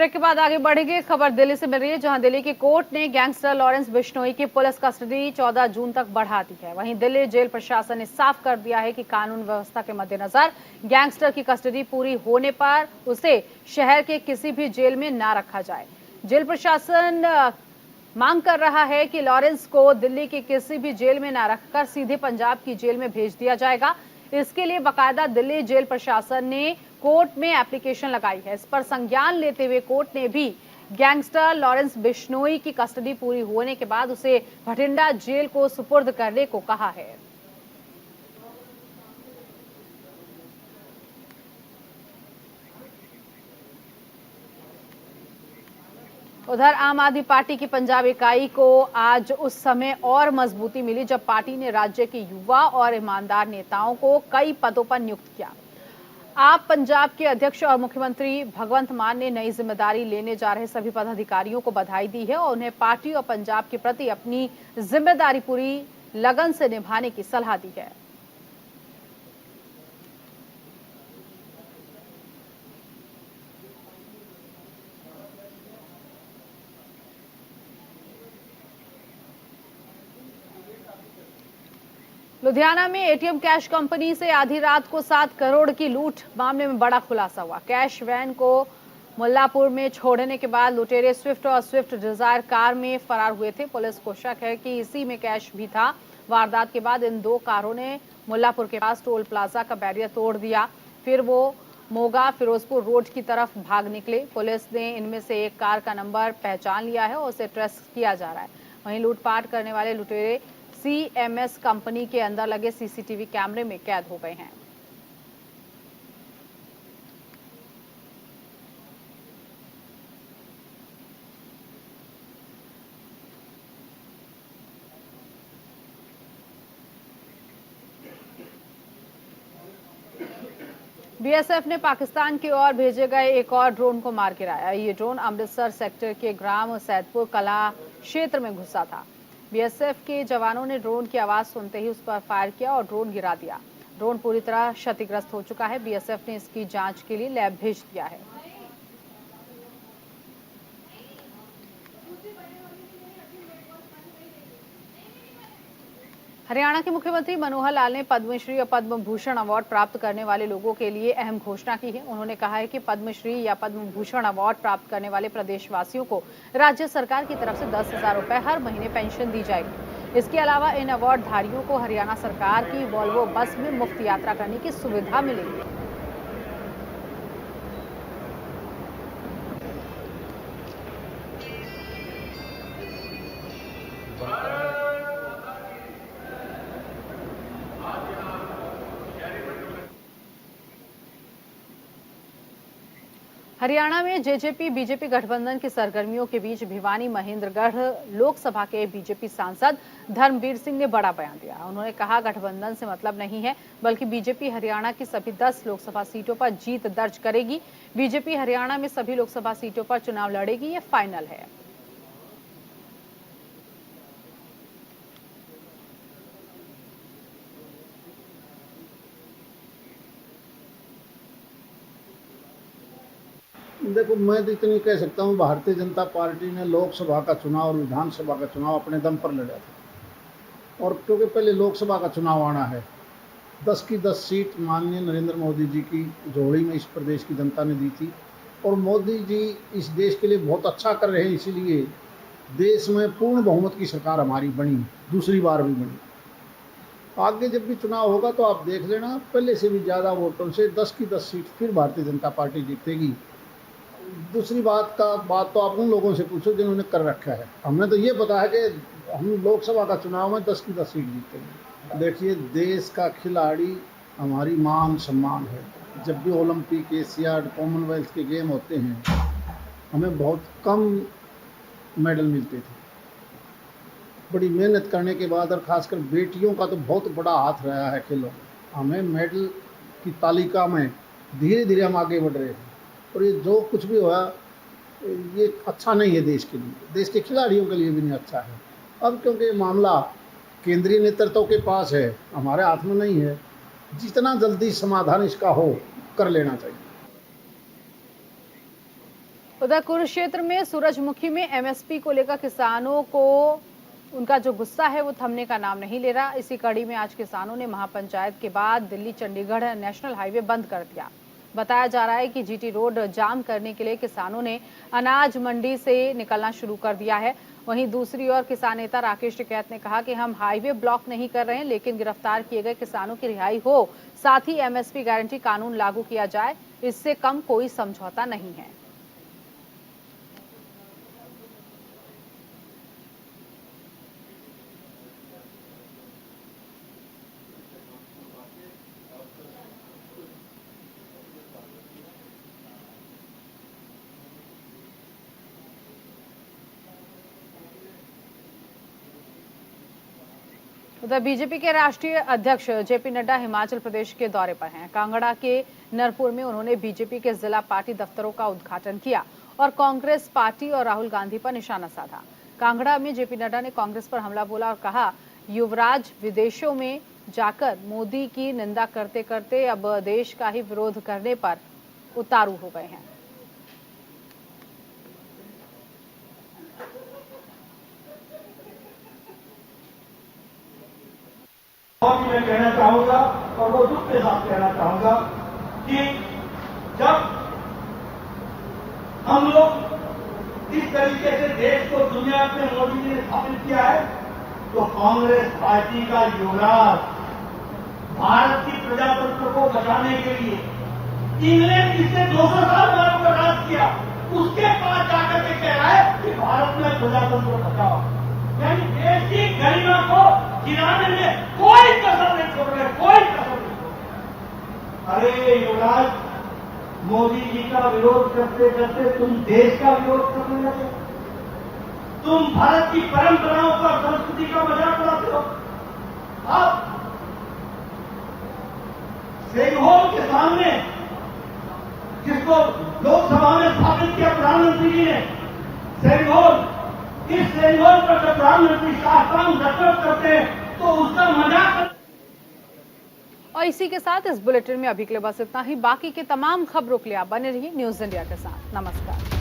Break के बाद आगे बढ़ेंगे। खबर दिल्ली से मिल रही है, जहां दिल्ली की कोर्ट ने गैंगस्टर लॉरेंस बिश्नोई की पुलिस कस्टडी 14 जून तक बढ़ा दी है। वहीं दिल्ली जेल प्रशासन ने साफ कर दिया है कि कानून व्यवस्था के मद्देनजर गैंगस्टर की कस्टडी पूरी होने पर उसे शहर के किसी भी जेल में न रखा जाए। जेल प्रशासन मांग कर रहा है कि लॉरेंस को दिल्ली के किसी भी जेल में न रखकर सीधे पंजाब की जेल में भेज दिया जाएगा। इसके लिए बाकायदा दिल्ली जेल प्रशासन ने कोर्ट में एप्लीकेशन लगाई है। इस पर संज्ञान लेते हुए कोर्ट ने भी गैंगस्टर लॉरेंस बिश्नोई की कस्टडी पूरी होने के बाद उसे भटिंडा जेल को सुपुर्द करने को कहा है। उधर आम आदमी पार्टी की पंजाब इकाई को आज उस समय और मजबूती मिली जब पार्टी ने राज्य के युवा और ईमानदार नेताओं को कई पदों पर नियुक्त किया। आप पंजाब के अध्यक्ष और मुख्यमंत्री भगवंत मान ने नई जिम्मेदारी लेने जा रहे सभी पदाधिकारियों को बधाई दी है और उन्हें पार्टी और पंजाब के प्रति अपनी जिम्मेदारी पूरी लगन से निभाने की सलाह दी है। लुधियाना में एटीएम कैश कंपनी से आधी रात को 7 करोड़ की लूट मामले में बड़ा खुलासा हुआ। कैश वैन को मुल्लापुर में छोड़ने के बाद लुटेरे स्विफ्ट और स्विफ्ट डिजायर कार में फरार हुए थे। पुलिस को शक है कि इसी में कैश भी था। वारदात के बाद इन 2 कारों ने मुल्लापुर के पास टोल प्लाजा का बैरियर तोड़ दिया। फिर वो मोगा फिरोजपुर रोड की तरफ भाग निकले। पुलिस ने इनमें से एक कार का नंबर पहचान लिया है और उसे ट्रेस किया जा रहा है। वहीं लूटपाट करने वाले लुटेरे सीएमएस कंपनी के अंदर लगे सीसीटीवी कैमरे में कैद हो गए हैं। बीएसएफ ने पाकिस्तान की ओर भेजे गए एक और ड्रोन को मार गिराया। ये ड्रोन अमृतसर सेक्टर के ग्राम सैदपुर कला क्षेत्र में घुसा था। बीएसएफ के जवानों ने ड्रोन की आवाज सुनते ही उस पर फायर किया और ड्रोन गिरा दिया। ड्रोन पूरी तरह क्षतिग्रस्त हो चुका है। बीएसएफ ने इसकी जांच के लिए लैब भेज दिया है। हरियाणा के मुख्यमंत्री मनोहर लाल ने पद्मश्री और पद्म भूषण अवार्ड प्राप्त करने वाले लोगों के लिए अहम घोषणा की है। उन्होंने कहा है कि पद्मश्री या पद्म भूषण अवार्ड प्राप्त करने वाले प्रदेशवासियों को राज्य सरकार की तरफ से 10,000 रुपए हर महीने पेंशन दी जाएगी। इसके अलावा इन अवार्ड धारियों को हरियाणा सरकार की वॉल्वो बस में मुफ्त यात्रा करने की सुविधा मिलेगी। हरियाणा में जेजेपी बीजेपी गठबंधन की सरगर्मियों के बीच भिवानी महेंद्रगढ़ लोकसभा के बीजेपी सांसद धर्मवीर सिंह ने बड़ा बयान दिया। उन्होंने कहा, गठबंधन से मतलब नहीं है, बल्कि बीजेपी हरियाणा की सभी 10 लोकसभा सीटों पर जीत दर्ज करेगी। बीजेपी हरियाणा में सभी लोकसभा सीटों पर चुनाव लड़ेगी, ये फाइनल है। देखो, मैं तो इतनी कह सकता हूँ, भारतीय जनता पार्टी ने लोकसभा का चुनाव और विधानसभा का चुनाव अपने दम पर लड़ा था। और क्योंकि पहले लोकसभा का चुनाव आना है, 10 की 10 सीट माननीय नरेंद्र मोदी जी की झोली में इस प्रदेश की जनता ने दी थी। और मोदी जी इस देश के लिए बहुत अच्छा कर रहे हैं, इसीलिए देश में पूर्ण बहुमत की सरकार हमारी बनी, दूसरी बार भी बनी। आगे जब भी चुनाव होगा तो आप देख लेना, पहले से भी ज़्यादा वोटों से 10 की 10 सीट फिर भारतीय जनता पार्टी जीतेगी। दूसरी बात तो आप उन लोगों से पूछो जिन्होंने कर रखा है। हमने तो ये पता है कि हम लोकसभा का चुनाव में 10 की 10 सीट जीतेंगे। देखिए, देश का खिलाड़ी हमारी मान सम्मान है। जब भी ओलंपिक, एशियाड, कॉमनवेल्थ के गेम होते हैं, हमें बहुत कम मेडल मिलते थे। बड़ी मेहनत करने के बाद, और खासकर बेटियों का तो बहुत बड़ा हाथ रहा है खेलों में। हमें मेडल की तालिका में धीरे धीरे हम आगे बढ़ रहे हैं। और ये जो कुछ भी हुआ, ये अच्छा नहीं है देश के लिए, देश के खिलाड़ियों के लिए भी नहीं अच्छा है। अब क्योंकि मामला केंद्रीय नेतृत्व के पास है, हमारे हाथ में नहीं है, जितना जल्दी समाधान इसका हो कर लेना चाहिए। उधर कुरुक्षेत्र में सूरजमुखी में एमएसपी को लेकर किसानों को उनका जो गुस्सा है वो थमने का नाम नहीं ले रहा। इसी कड़ी में आज किसानों ने महापंचायत के बाद दिल्ली चंडीगढ़ नेशनल हाईवे बंद कर दिया। बताया जा रहा है कि जीटी रोड जाम करने के लिए किसानों ने अनाज मंडी से निकलना शुरू कर दिया है। वहीं दूसरी ओर किसान नेता राकेश टिकैत ने कहा कि हम हाईवे ब्लॉक नहीं कर रहे हैं, लेकिन गिरफ्तार किए गए किसानों की रिहाई हो, साथ ही एमएसपी गारंटी कानून लागू किया जाए, इससे कम कोई समझौता नहीं है। उधर बीजेपी के राष्ट्रीय अध्यक्ष जेपी नड्डा हिमाचल प्रदेश के दौरे पर हैं। कांगड़ा के नरपुर में उन्होंने बीजेपी के जिला पार्टी दफ्तरों का उद्घाटन किया और कांग्रेस पार्टी और राहुल गांधी पर निशाना साधा। कांगड़ा में जेपी नड्डा ने कांग्रेस पर हमला बोला और कहा, युवराज विदेशों में जाकर मोदी की निंदा करते करते अब देश का ही विरोध करने पर उतारू हो गए हैं। और मैं कहना चाहूंगा और वो दुख के साथ कहना चाहूंगा कि जब हम लोग इस तरीके से देश को दुनिया में मोदी जी ने स्थापित किया है, तो कांग्रेस पार्टी का युवराज भारत की प्रजातंत्र को बचाने के लिए इंग्लैंड जिसने 200 साल भारत का राज किया, उसके पास जाकर के कह रहा है कि भारत में प्रजातंत्र बचाओ। यानी देश की गरिमा को गिराने में कोई कसर नहीं छोड़ रहे, कोई कसर नहीं छोड़ रहे। अरे युवराज, मोदी जी का विरोध करते करते तुम देश का विरोध करने लगे, तुम भारत की परंपराओं का, संस्कृति का मजाक उड़ाते हो। आप सेंगहोल के सामने, जिसको लोकसभा में स्थापित किया प्रधानमंत्री जी ने, सेंगहोल, इस सेंगहोल पर जब प्रधानमंत्री शासन दस्तखत करते हैं तो उसका मजाक। और इसी के साथ इस बुलेटिन में अभी के लिए बस इतना ही। बाकी के तमाम खबरों के लिए आप बने रहिए न्यूज इंडिया के साथ। नमस्कार।